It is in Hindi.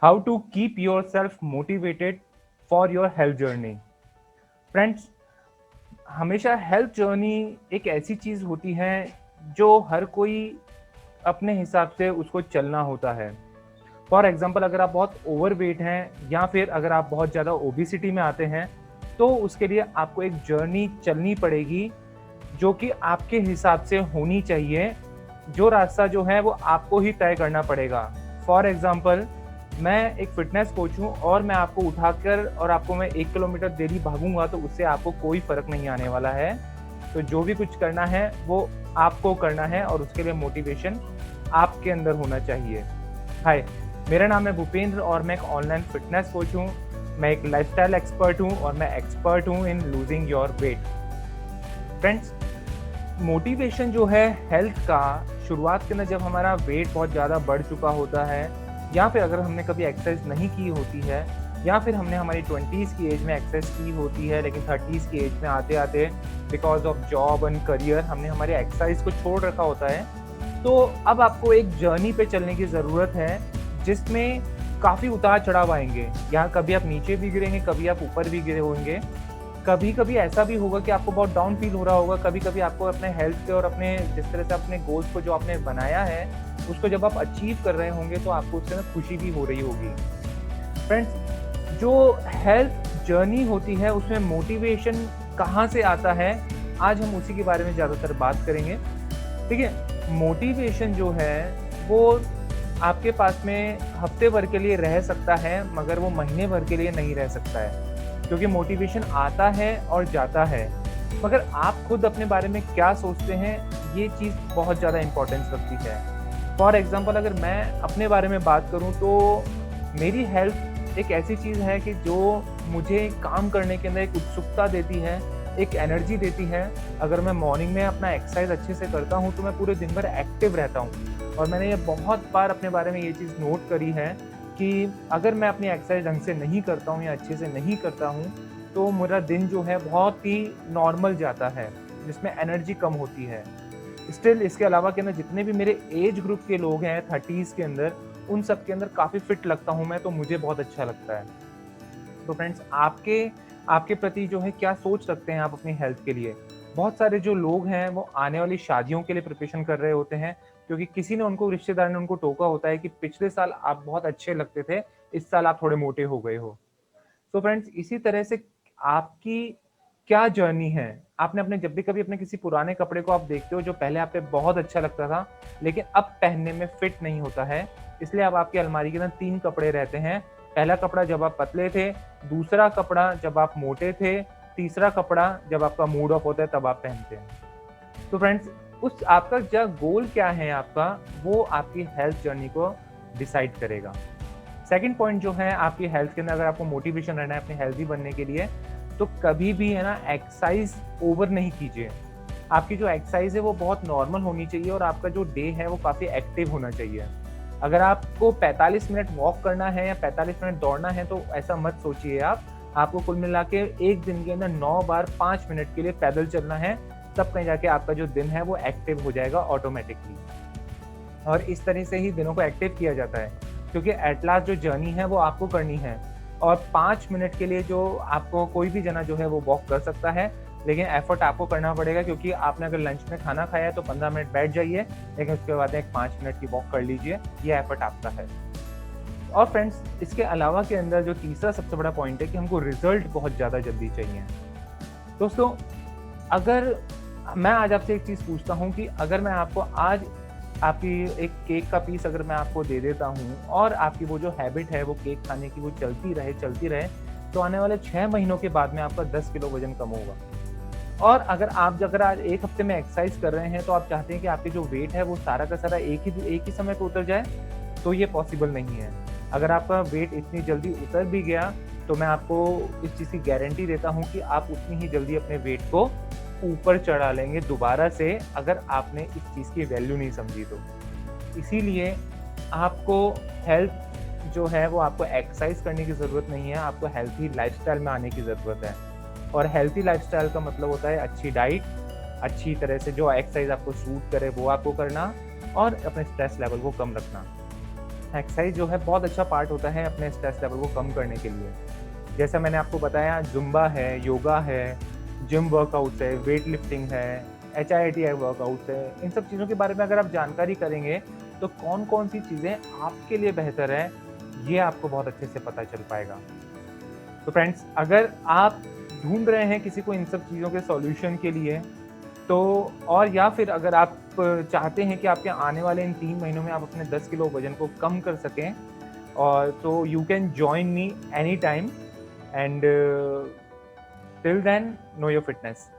How to keep yourself motivated for your health journey. Friends, हमेशा हेल्थ जर्नी एक ऐसी चीज़ होती है जो हर कोई अपने हिसाब से उसको चलना होता है। फॉर एग्जाम्पल, अगर आप बहुत ओवरवेट हैं या फिर अगर आप बहुत ज़्यादा ओबिसिटी में आते हैं, तो उसके लिए आपको एक जर्नी चलनी पड़ेगी जो कि आपके हिसाब से होनी चाहिए। जो रास्ता जो है वो आपको ही तय करना पड़ेगा। फॉर एग्जाम्पल, मैं एक फ़िटनेस कोच हूँ और मैं आपको उठाकर और आपको मैं 1 किलोमीटर डेली भागूँगा तो उससे आपको कोई फ़र्क नहीं आने वाला है। तो जो भी कुछ करना है वो आपको करना है और उसके लिए मोटिवेशन आपके अंदर होना चाहिए। हाय, मेरा नाम है भूपेंद्र और मैं एक ऑनलाइन फ़िटनेस कोच हूँ। मैं एक लाइफ़स्टाइल एक्सपर्ट हूँ और मैं एक्सपर्ट हूँ इन लूज़िंग योर वेट। फ्रेंड्स, मोटिवेशन जो है हेल्थ का, शुरुआत के अंदर जब हमारा वेट बहुत ज़्यादा बढ़ चुका होता है या फिर अगर हमने कभी एक्सरसाइज नहीं की होती है या फिर हमने हमारी 20s की एज में एक्सरसाइज की होती है लेकिन 30s की एज में आते आते because of job and career हमने हमारी एक्सरसाइज को छोड़ रखा होता है। तो अब आपको एक जर्नी पे चलने की ज़रूरत है जिसमें काफ़ी उतार चढ़ाव आएंगे। यहाँ कभी आप नीचे भी गिरेंगे, कभी आप ऊपर भी गिरे होंगे। कभी-कभी ऐसा भी होगा कि आपको बहुत डाउन फ़ील हो रहा होगा, कभी-कभी आपको अपने हेल्थ पे और अपने जिस तरह से अपने गोल्स को जो आपने बनाया है, उसको जब आप अचीव कर रहे होंगे तो आपको उससे ना खुशी भी हो रही होगी। फ्रेंड्स, जो हेल्थ जर्नी होती है उसमें मोटिवेशन कहाँ से आता है, आज हम उसी के बारे में ज़्यादातर बात करेंगे। देखिए, मोटिवेशन जो है वो आपके पास में हफ्ते भर के लिए रह सकता है मगर वो महीने भर के लिए नहीं रह सकता है। क्योंकि मोटिवेशन आता है और जाता है, मगर आप खुद अपने बारे में क्या सोचते हैं, ये चीज़ बहुत ज़्यादा इम्पोर्टेंस रखती है। फॉर एग्ज़ाम्पल, अगर मैं अपने बारे में बात करूँ तो मेरी हेल्थ एक ऐसी चीज़ है कि जो मुझे काम करने के अंदर एक उत्सुकता देती है, एक एनर्जी देती है। अगर मैं मॉर्निंग में अपना एक्सरसाइज अच्छे से करता हूँ तो मैं पूरे दिन भर एक्टिव रहता हूँ और मैंने ये बहुत बार अपने बारे में ये चीज़ नोट करी है कि अगर मैं अपनी एक्सरसाइज ढंग से नहीं करता हूँ या अच्छे से नहीं करता हूँ, तो मेरा दिन जो है बहुत ही नॉर्मल जाता है, जिसमें एनर्जी कम होती है। स्टिल इसके अलावा के अंदर जितने भी मेरे एज ग्रुप के लोग हैं 30s के अंदर, उन सब के अंदर काफ़ी फिट लगता हूँ मैं, तो मुझे बहुत अच्छा लगता है। तो फ्रेंड्स, आपके आपके प्रति जो है क्या सोच रखते हैं आप अपनी हेल्थ के लिए? बहुत सारे जो लोग हैं वो आने वाली शादियों के लिए प्रिपरेशन कर रहे होते हैं क्योंकि किसी ने उनको, रिश्तेदार ने उनको टोका होता है कि पिछले साल आप बहुत अच्छे लगते थे, इस साल आप थोड़े मोटे हो गए हो। तो फ्रेंड्स, इसी तरह से आपकी क्या जर्नी है? आपने अपने जब भी कभी अपने किसी पुराने कपड़े को आप देखते हो जो पहले आप पे बहुत अच्छा लगता था, लेकिन अब पहनने में फिट नहीं होता है, इसलिए अब आपकी अलमारी के अंदर 3 कपड़े रहते हैं। पहला कपड़ा जब आप पतले थे, दूसरा कपड़ा जब आप मोटे थे, तीसरा कपड़ा जब आपका मूड ऑफ होता है तब आप पहनते हैं। तो फ्रेंड्स, उस आपका क्या गोल क्या है आपका, वो आपकी हेल्थ जर्नी को डिसाइड करेगा। सेकंड पॉइंट जो है आपकी हेल्थ के अंदर, अगर आपको मोटिवेशन रहना है अपने हेल्दी बनने के लिए, तो कभी भी है ना एक्सरसाइज ओवर नहीं कीजिए। आपकी जो एक्सरसाइज है वो बहुत नॉर्मल होनी चाहिए और आपका जो डे है वो काफ़ी एक्टिव होना चाहिए। अगर आपको 45 मिनट वॉक करना है या 45 मिनट दौड़ना है तो ऐसा मत सोचिए आप। आपको कुल मिला के एक दिन के अंदर 9 बार 5 मिनट के लिए पैदल चलना है, तब कहीं जाके आपका जो दिन है वो एक्टिव हो जाएगा ऑटोमेटिकली। और इस तरह से ही दिनों को एक्टिव किया जाता है क्योंकि एट लास्ट जो जर्नी है वो आपको करनी है। और 5 मिनट के लिए जो आपको कोई भी जना जो है वो वॉक कर सकता है, लेकिन एफर्ट आपको करना पड़ेगा क्योंकि आपने अगर लंच में खाना खाया है तो 15 मिनट बैठ जाइए, लेकिन उसके बाद एक 5 मिनट की वॉक कर लीजिए, ये एफर्ट आपका है। और फ्रेंड्स, इसके अलावा के अंदर जो तीसरा सबसे बड़ा पॉइंट है कि हमको रिजल्ट बहुत ज़्यादा जल्दी चाहिए। दोस्तों, अगर मैं आज आपसे एक चीज़ पूछता हूँ कि अगर मैं आपको आज आपकी एक केक का पीस अगर मैं आपको दे देता हूँ और आपकी वो जो हैबिट है वो केक खाने की वो चलती रहे, तो आने वाले 6 महीनों के बाद में आपका 10 किलो वज़न कम होगा। और अगर आज 1 हफ्ते में एक्सरसाइज कर रहे हैं तो आप चाहते हैं कि आपके जो वेट है वो सारा का सारा एक ही समय पे उतर जाए, तो ये पॉसिबल नहीं है। अगर आपका वेट इतनी जल्दी उतर भी गया, तो मैं आपको इस चीज़ की गारंटी देता हूँ कि आप उतनी ही जल्दी अपने वेट को ऊपर चढ़ा लेंगे दोबारा से, अगर आपने इस चीज़ की वैल्यू नहीं समझी तो। इसीलिए आपको हेल्थ जो है वो आपको एक्सरसाइज करने की ज़रूरत नहीं है, आपको हेल्थी लाइफ़स्टाइल में आने की ज़रूरत है। और हेल्थी लाइफ़स्टाइल का मतलब होता है अच्छी डाइट, अच्छी तरह से जो एक्सरसाइज आपको सूट करे वो आपको करना और अपने स्ट्रेस लेवल को कम रखना। एक्सरसाइज जो है बहुत अच्छा पार्ट होता है अपने स्ट्रेस लेवल को कम करने के लिए। जैसा मैंने आपको बताया, ज़ुम्बा है, योगा है, जिम वर्कआउट्स है, वेट लिफ्टिंग है, HIIT वर्कआउट्स है। इन सब चीज़ों के बारे में अगर आप जानकारी करेंगे, तो कौन-कौन सी चीज़ें आपके लिए बेहतर है, ये आपको बहुत अच्छे से पता चल पाएगा। तो फ्रेंड्स, अगर आप ढूँढ रहे हैं किसी को इन सब चीज़ों के सॉल्यूशन के लिए, तो और या फिर अगर आप चाहते हैं कि आपके आने वाले इन 3 महीनों में आप अपने 10 किलो वज़न को कम कर सकें, और तो you can join me any time, and till then know your fitness.